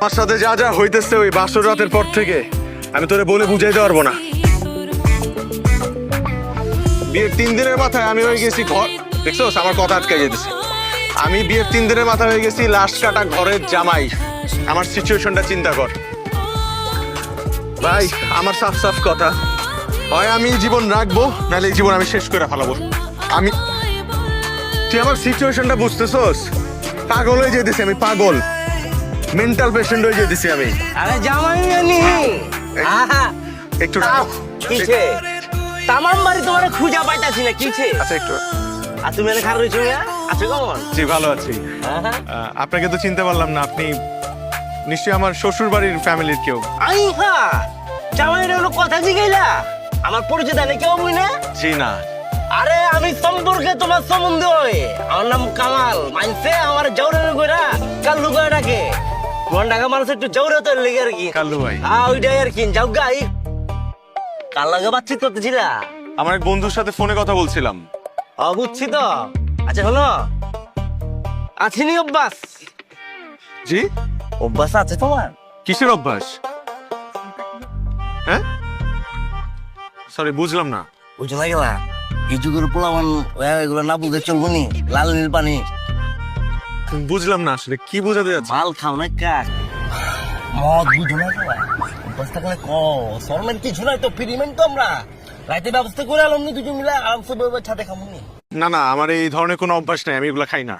আমার সাথে যা যা হইতেছে ওই বাসর রাতের পর থেকে আমি তোরে বলে বুঝাইতে পারবো না। বিয়ের 3 দিনের মাথায় আমি হয়ে গেছি ঘর, দেখছো আমার কথা আটকে যেতেছে। আমি বিয়ের 3 দিনের মাথায় হয়ে গেছি লাশ কাটা ঘরের জামাই। আমার সিচুয়েশনটা চিন্তা কর ভাই। আমার সাফ সাফ কথা, হয় আমি জীবন রাখবো নাহলে এই জীবন আমি শেষ করে ফেলাবো। আমি তুই আমার সিচুয়েশনটা বুঝতেছস? পাগল হয়ে যেতেছি আমি, পাগল মেন্টাল পেশেন্ট হয়ে যেতেছি আমি। আরে জামাই জানি একটু কিছে তামাম বাড়ি তোমার খুঁজা পাইতাছি না কিছে। আচ্ছা একটু। আর তুমি এনে খারাপ হয়েছো আছো কেমন? জি ভালো আছি। আপনাকে তো চিনতে পারলাম না, আপনি নিশ্চয়ই আমার শ্বশুর বাড়ির ফ্যামিলির কেউ। আই হ্যাঁ জামাই হলো কথা জিগাইলা আমার পরিচয় দেয় কেউ মুই না? জি না। আরে আমি সম্পর্কে তোমার সম্বন্ধে হয়, আমার নাম কামাল। মানছে আমার জৌরে কইরা কাল্লু কইরা ডাকে। কোন ঢাকা মানুষ একটু জৌরে তো লেগে আর কি। কাল্লু ভাই। ওইটাই আর কি। যাও গাই কাল লাগে বাতচিত করতেছিলা? আমার এক বন্ধুর সাথে ফোনে কথা বলছিলাম। বুঝছি তো। আচ্ছা হলো আছিনি অভ্যাস? জি অভ্যাস আছে তোমার? কিসের অভ্যাস? হ্যাঁ সরি বুঝলাম না। বুঝো না গেলা এই যুগের পোলাবান এগুলো না বুঝে চলবো নি। লাল নীল পানি বুঝলাম না আসলে কি বোঝাতে যাচ্ছে। মাল খাও না কাক মদ বুঝো না গেলা অভ্যাসটা করে শর্মের কিছু নাই তো। পিরিমেন্ট তো আমরা রাইতে ব্যবস্থা করে আলম নি দুজন মিলে আরামসে বইবার ছাদে খামুনি। না না আমার এই ধরনের কোনো অভ্যাস নাই, আমি এগুলো খাই না।